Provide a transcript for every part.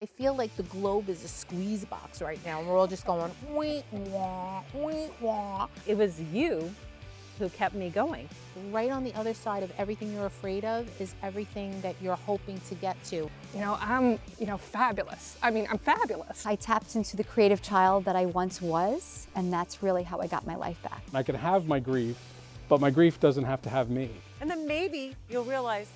I feel like the globe is a squeeze box right now, and we're all just going, wee wah, wee wah. It was you who kept me going. Right on the other side of everything you're afraid of is everything that you're hoping to get to. I'm, fabulous. I'm fabulous. I tapped into the creative child that I once was, and that's really how I got my life back. I can have my grief, but my grief doesn't have to have me. And then maybe you'll realize,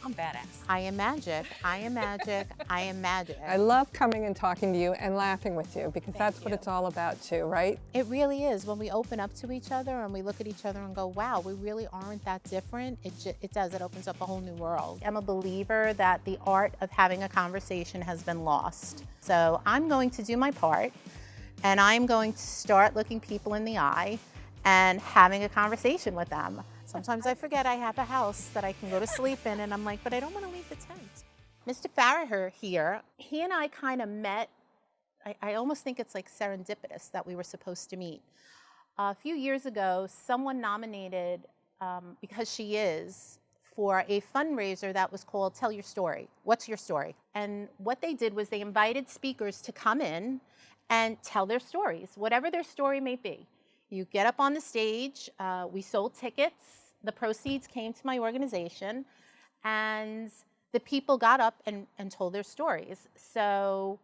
I'm badass. I am magic, I am magic, I am magic. I love coming and talking to you and laughing with you because that's what it's all about too, right? It really is. When we open up to each other and we look at each other and go, wow, we really aren't that different, it does. It opens up a whole new world. I'm a believer that the art of having a conversation has been lost. So I'm going to do my part, and I'm going to start looking people in the eye and having a conversation with them. Sometimes I forget I have a house that I can go to sleep in, and I'm like, but I don't want to leave the tent. Mr. Farragher here, he and I kind of met. I almost think it's like serendipitous that we were supposed to meet. A few years ago, someone nominated, because she is, for a fundraiser that was called Tell Your Story. What's your story? And what they did was they invited speakers to come in and tell their stories, whatever their story may be. You get up on the stage, we sold tickets, the proceeds came to my organization, and the people got up and told their stories. So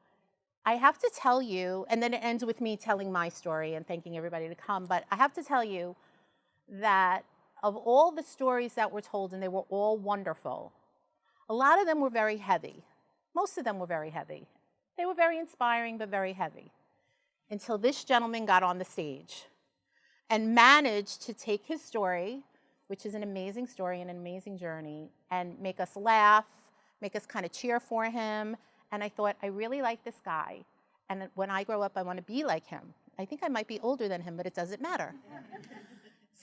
I have to tell you, and then it ends with me telling my story and thanking everybody to come, but I have to tell you that of all the stories that were told, and they were all wonderful, a lot of them were very heavy. Most of them were very heavy. They were very inspiring, but very heavy, until this gentleman got on the stage and managed to take his story, which is an amazing story and an amazing journey, and make us laugh, make us kind of cheer for him. And I thought, I really like this guy. And when I grow up, I want to be like him. I think I might be older than him, but it doesn't matter.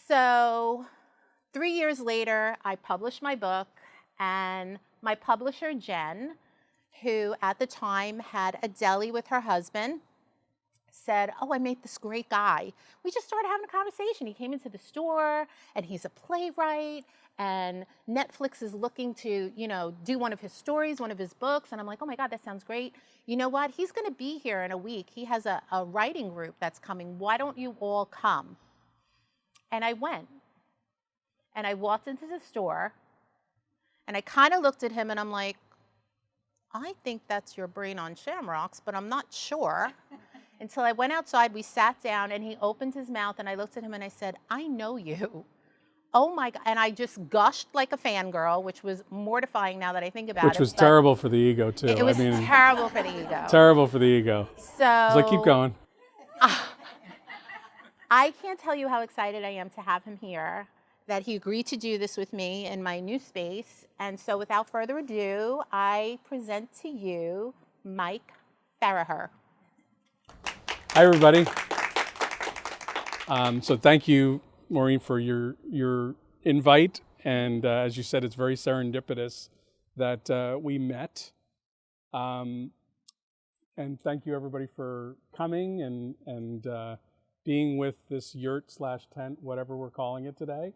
So 3 years later, I published my book, and my publisher, Jen, who at the time had a deli with her husband, said, oh, I met this great guy. We just started having a conversation. He came into the store, and he's a playwright, and Netflix is looking to, do one of his stories, one of his books. And I'm like, oh my God, that sounds great. You know what? He's going to be here in a week. He has a writing group that's coming. Why don't you all come? And I went. And I walked into the store, and I kind of looked at him, and I'm like, I think that's your brain on shamrocks, but I'm not sure. Until I went outside, we sat down, and he opened his mouth, and I looked at him, and I said, I know you. Oh my God. And I just gushed like a fangirl, which was mortifying now that I think about it. Which was terrible for the ego, too. It was terrible for the ego. Terrible for the ego. So I was like, keep going. I can't tell you how excited I am to have him here, that he agreed to do this with me in my new space. And so without further ado, I present to you Mike Farragher. Hi, everybody. So thank you, Maureen, for your invite. And as you said, it's very serendipitous that we met. And thank you, everybody, for coming and being with this yurt/tent, whatever we're calling it today.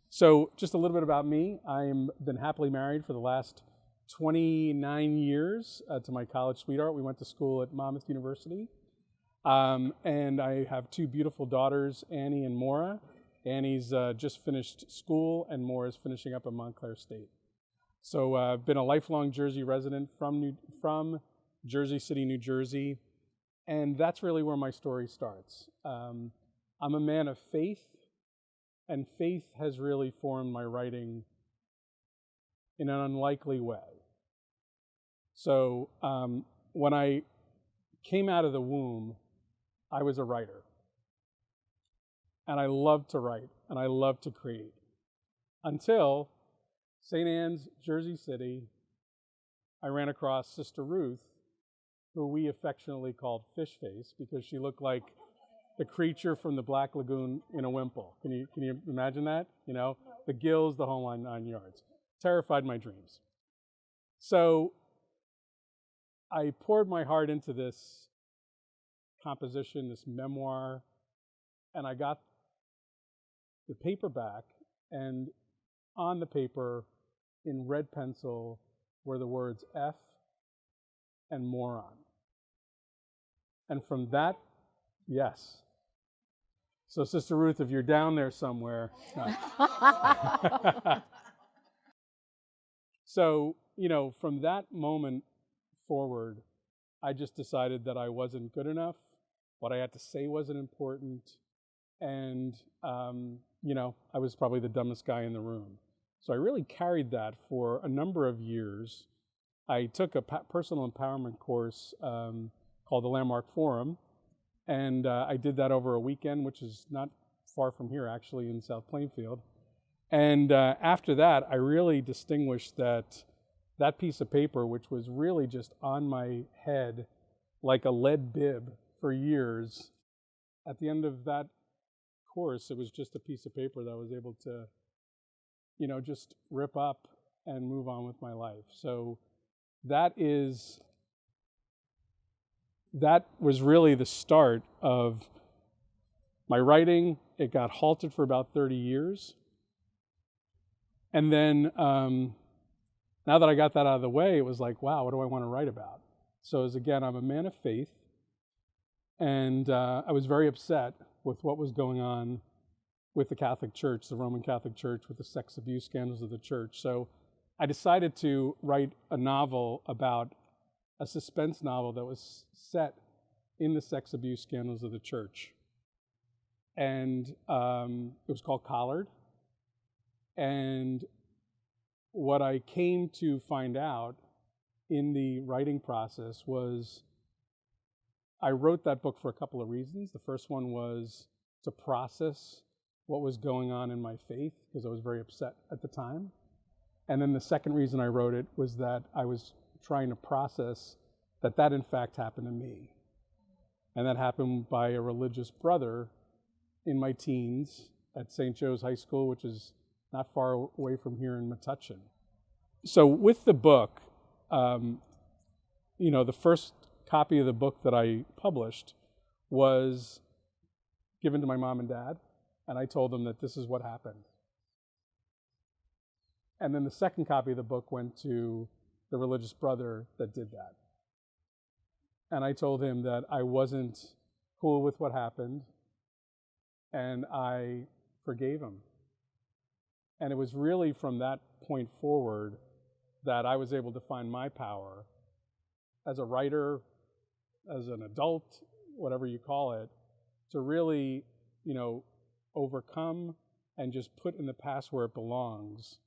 So just a little bit about me. I've been happily married for the last 29 years to my college sweetheart. We went to school at Monmouth University. And I have two beautiful daughters, Annie and Maura. Annie's just finished school, and Maura's finishing up at Montclair State. So I've been a lifelong Jersey resident from Jersey City, New Jersey. And that's really where my story starts. I'm a man of faith, and faith has really formed my writing in an unlikely way. So when I came out of the womb, I was a writer. And I loved to write, and I loved to create. Until St. Anne's, Jersey City, I ran across Sister Ruth, who we affectionately called Fish Face, because she looked like the creature from the Black Lagoon in a wimple. Can you imagine that? The gills, the whole 9 yards. Terrified my dreams. So I poured my heart into this composition, this memoir, and I got the paperback, and on the paper in red pencil were the words F and moron. And from that, yes. So Sister Ruth, if you're down there somewhere, no. So, from that moment forward, I just decided that I wasn't good enough. What I had to say wasn't important. And, I was probably the dumbest guy in the room. So I really carried that for a number of years. I took a personal empowerment course called the Landmark Forum. And I did that over a weekend, which is not far from here, actually, in South Plainfield. And after that, I really distinguished that piece of paper, which was really just on my head like a lead bib for years. At the end of that course, it was just a piece of paper that I was able to, just rip up and move on with my life. So that was really the start of my writing. It got halted for about 30 years. And then now that I got that out of the way, it was like, wow, what do I want to write about? So again, I'm a man of faith. And I was very upset with what was going on with the Catholic Church, the Roman Catholic Church, with the sex abuse scandals of the church. So I decided to write a novel about a suspense novel that was set in the sex abuse scandals of the church. And it was called Collared. And what I came to find out in the writing process was I wrote that book for a couple of reasons. The first one was to process what was going on in my faith, because I was very upset at the time. And then the second reason I wrote it was that I was trying to process that in fact happened to me. And that happened by a religious brother in my teens at St. Joe's High School, which is not far away from here in Metuchen. So with the book, the first copy of the book that I published was given to my mom and dad, and I told them that this is what happened. And then the second copy of the book went to the religious brother that did that. And I told him that I wasn't cool with what happened, and I forgave him. And it was really from that point forward that I was able to find my power as a writer, as an adult, whatever you call it, to really, overcome and just put in the past where it belongs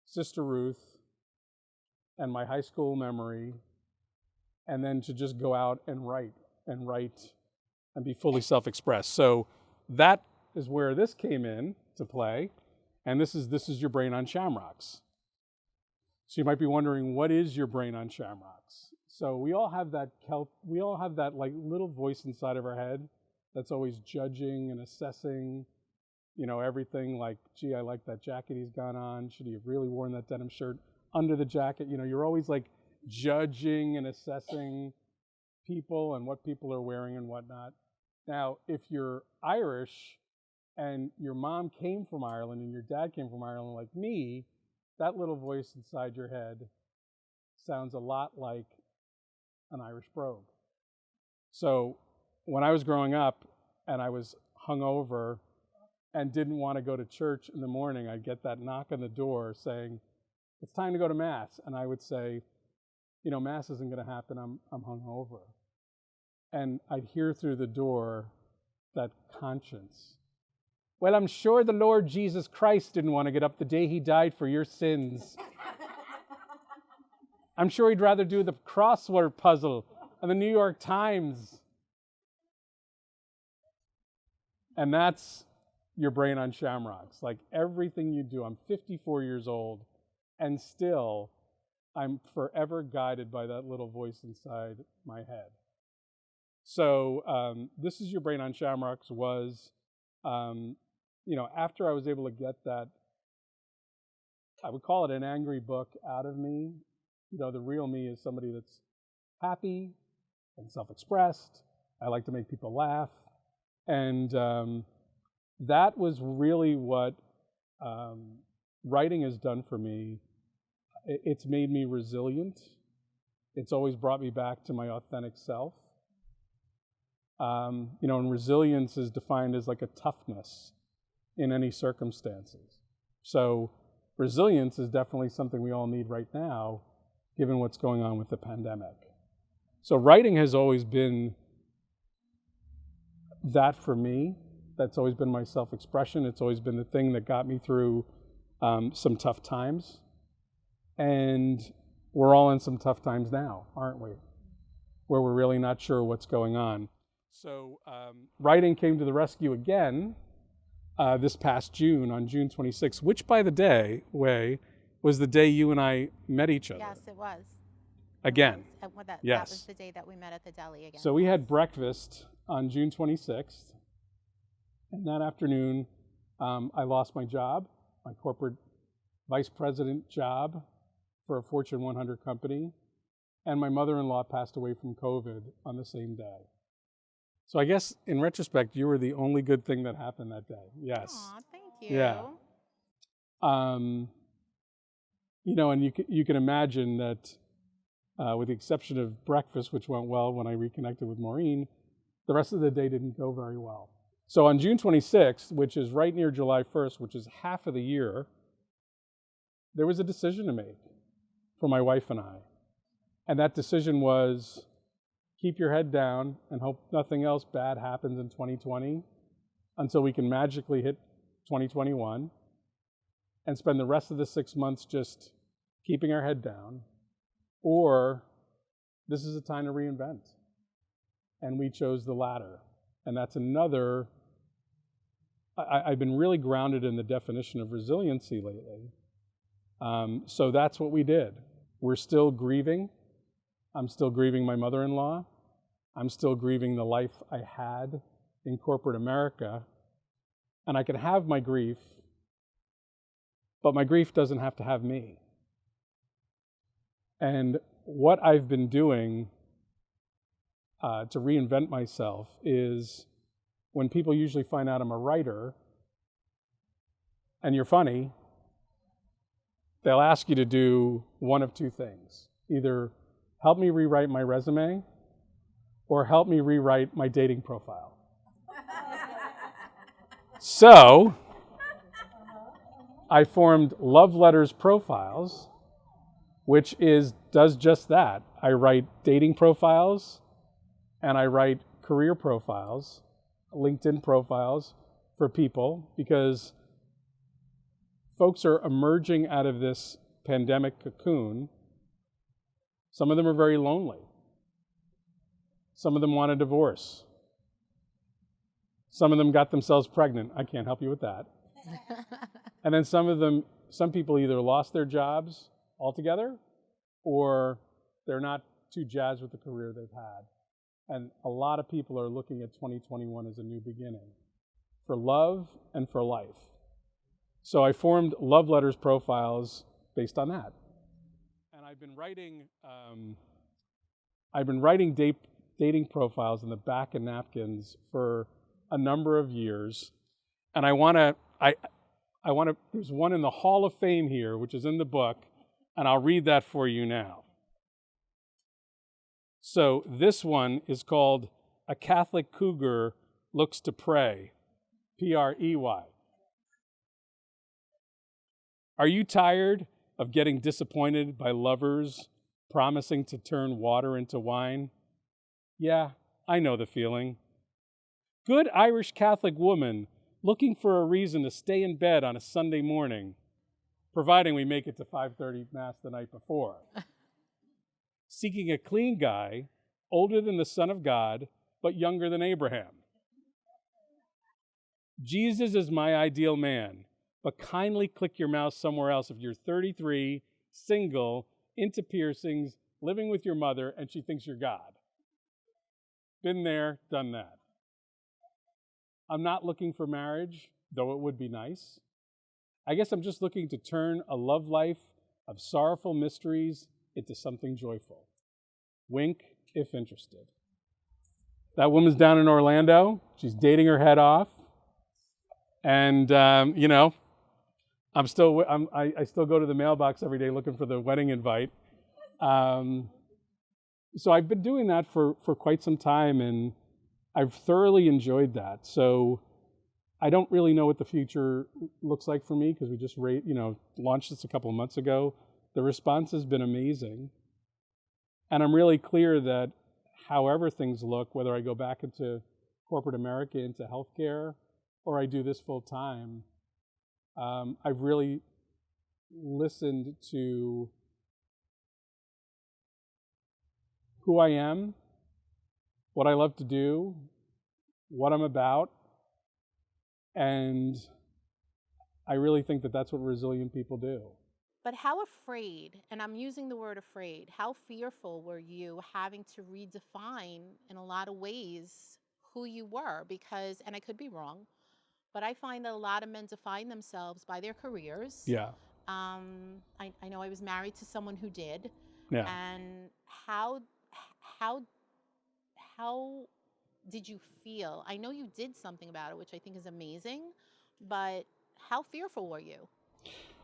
Sister Ruth and my high school memory, and then to just go out and write and be fully self-expressed. So that is where this came in to play, and this is your brain on shamrocks. So you might be wondering, what is your brain on shamrocks? So we all have that like little voice inside of our head that's always judging and assessing, everything, like, gee, I like that jacket he's got on. Should he have really worn that denim shirt under the jacket? You're always like judging and assessing people and what people are wearing and whatnot. Now, if you're Irish and your mom came from Ireland and your dad came from Ireland like me, that little voice inside your head sounds a lot like an Irish brogue. So when I was growing up and I was hungover and didn't want to go to church in the morning, I'd get that knock on the door saying, it's time to go to Mass. And I would say, Mass isn't going to happen, I'm hungover. And I'd hear through the door that conscience. Well, I'm sure the Lord Jesus Christ didn't want to get up the day he died for your sins. I'm sure he'd rather do the crossword puzzle on the New York Times. And that's your brain on shamrocks. Like everything you do, I'm 54 years old, and still I'm forever guided by that little voice inside my head. So this is your brain on shamrocks was, after I was able to get that, I would call it an angry book out of me. The real me is somebody that's happy and self-expressed. I like to make people laugh. And that was really what writing has done for me. It's made me resilient. It's always brought me back to my authentic self. And resilience is defined as like a toughness in any circumstances. So resilience is definitely something we all need right now, given what's going on with the pandemic. So writing has always been that for me. That's always been my self-expression. It's always been the thing that got me through some tough times. And we're all in some tough times now, aren't we? Where we're really not sure what's going on. So writing came to the rescue again this past June, on June 26th, which, by the way, was the day you and I met each other. Yes, it was. Again. That Yes. was the day that we met at the deli again. So we had breakfast on June 26th. And that afternoon, I lost my job, my corporate vice president job for a Fortune 100 company. And my mother-in-law passed away from COVID on the same day. So I guess, in retrospect, you were the only good thing that happened that day. Yes. Aw, thank you. Yeah. And you can imagine that with the exception of breakfast, which went well when I reconnected with Maureen, the rest of the day didn't go very well. So on June 26th, which is right near July 1st, which is half of the year, there was a decision to make for my wife and I. And that decision was, keep your head down and hope nothing else bad happens in 2020 until we can magically hit 2021 and spend the rest of the 6 months just keeping our head down, or this is a time to reinvent. And we chose the latter. And that's another, I've been really grounded in the definition of resiliency lately. So that's what we did. We're still grieving. I'm still grieving my mother-in-law. I'm still grieving the life I had in corporate America. And I can have my grief, but my grief doesn't have to have me. And what I've been doing to reinvent myself is, when people usually find out I'm a writer, and you're funny, they'll ask you to do one of two things. Either help me rewrite my resume, or help me rewrite my dating profile. So, I formed Love Letters Profiles, which does just that. I write dating profiles, and I write career profiles, LinkedIn profiles for people, because folks are emerging out of this pandemic cocoon. Some of them are very lonely. Some of them want a divorce. Some of them got themselves pregnant. I can't help you with that. And then some people either lost their jobs altogether, or they're not too jazzed with the career they've had. And a lot of people are looking at 2021 as a new beginning for love and for life. So I formed Love Letters Profiles based on that. And I've been writing dating profiles in the back of napkins for a number of years. And I want to, there's one in the Hall of Fame here, which is in the book, and I'll read that for you now. So this one is called A Catholic Cougar Looks to Pray, P-R-E-Y. Are you tired of getting disappointed by lovers promising to turn water into wine? Yeah, I know the feeling. Good Irish Catholic woman looking for a reason to stay in bed on a Sunday morning, providing we make it to 5:30 Mass the night before. Seeking a clean guy, older than the Son of God, but younger than Abraham. Jesus is my ideal man, but kindly click your mouse somewhere else if you're 33, single, into piercings, living with your mother, and she thinks you're God. Been there, done that. I'm not looking for marriage, though it would be nice. I guess I'm just looking to turn a love life of sorrowful mysteries into something joyful. Wink, if interested. That woman's down in Orlando. She's dating her head off. And, I still go to the mailbox every day looking for the wedding invite. So I've been doing that for quite some time, and I've thoroughly enjoyed that. So I don't really know what the future looks like for me because we just launched this a couple of months ago. The response has been amazing. And I'm really clear that however things look, whether I go back into corporate America, into healthcare, or I do this full time, I've really listened to who I am, what I love to do, what I'm about, and I really think that that's what resilient people do. But how afraid, and I'm using the word afraid, how fearful were you having to redefine in a lot of ways who you were? Because, and I could be wrong, but I find that a lot of men define themselves by their careers. Yeah. I know I was married to someone who did. Yeah. And how did you feel? I know you did something about it, which I think is amazing, but how fearful were you?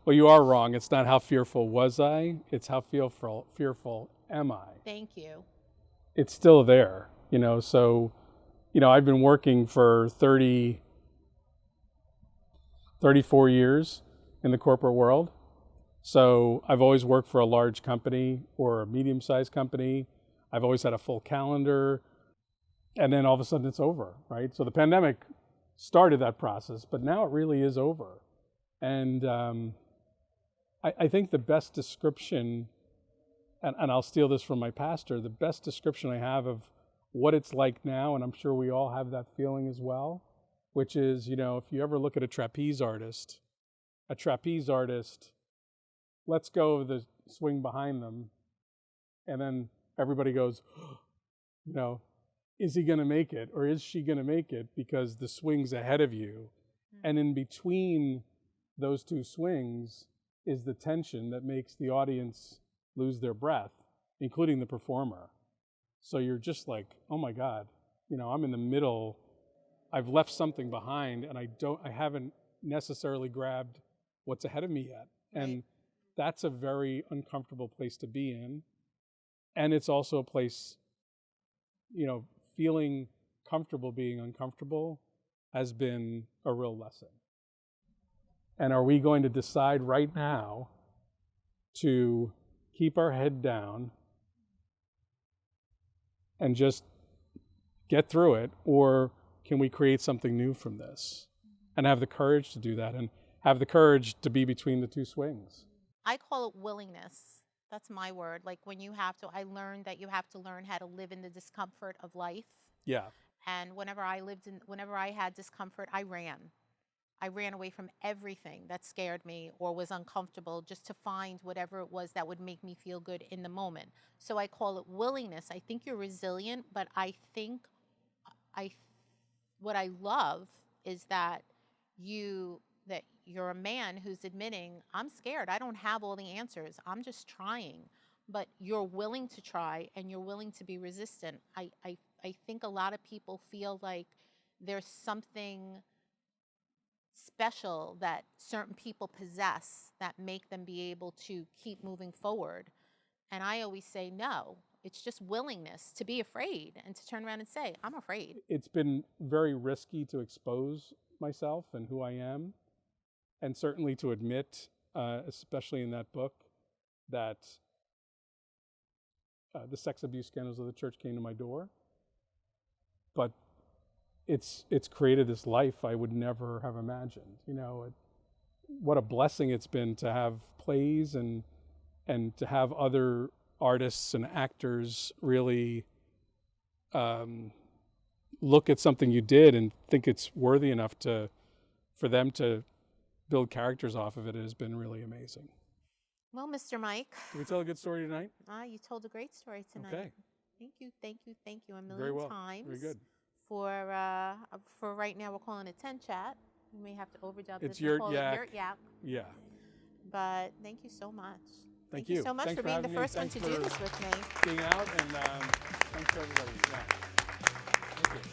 Well, you are wrong. It's not how fearful was I, it's how fearful am I. Thank you. It's still there, so, I've been working for 34 years in the corporate world. So I've always worked for a large company or a medium-sized company. I've always had a full calendar. And then all of a sudden it's over, right? So the pandemic started that process, but now it really is over. And I think the best description, and I'll steal this from my pastor, the best description I have of what it's like now, and I'm sure we all have that feeling as well, which is, if you ever look at a trapeze artist lets go of the swing behind them, and then everybody goes, is he going to make it, or is she going to make it, because the swing's ahead of you. Mm-hmm. And in between those two swings is the tension that makes the audience lose their breath, including the performer. So you're just like, oh my God, I'm in the middle. I've left something behind, and I haven't necessarily grabbed what's ahead of me yet. Right. And that's a very uncomfortable place to be in. And it's also a place, feeling comfortable being uncomfortable has been a real lesson. And are we going to decide right now to keep our head down and just get through it, or can we create something new from this and have the courage to do that and have the courage to be between the two swings? I call it willingness. That's my word. Like I learned that you have to learn how to live in the discomfort of life. Yeah. And whenever I had discomfort, I ran. I ran away from everything that scared me or was uncomfortable just to find whatever it was that would make me feel good in the moment. So I call it willingness. I think you're resilient, but I think what I love is that you're a man who's admitting, I'm scared. I don't have all the answers. I'm just trying. But you're willing to try, and you're willing to be resistant. I think a lot of people feel like there's something special that certain people possess that make them be able to keep moving forward. And I always say, no, it's just willingness to be afraid and to turn around and say, I'm afraid. It's been very risky to expose myself and who I am, and certainly to admit, especially in that book, that the sex abuse scandals of the church came to my door. But it's created this life I would never have imagined. What a blessing it's been to have plays and to have other artists and actors really look at something you did and think it's worthy enough for them to build characters off of it has been really amazing. Well, Mr. Mike. Did we tell a good story tonight? You told a great story tonight. Okay. Thank you a million Very well. times. Very good. For right now, we're calling it 10 Chat. We may have to overdub It's this. Yurt Call Yak. it Yurt Yak. Yeah. But thank you so much. Thank you so much Thanks for being the having me. first one to do Thanks this with me. for being out, and thanks for everybody. Yeah. Thank you.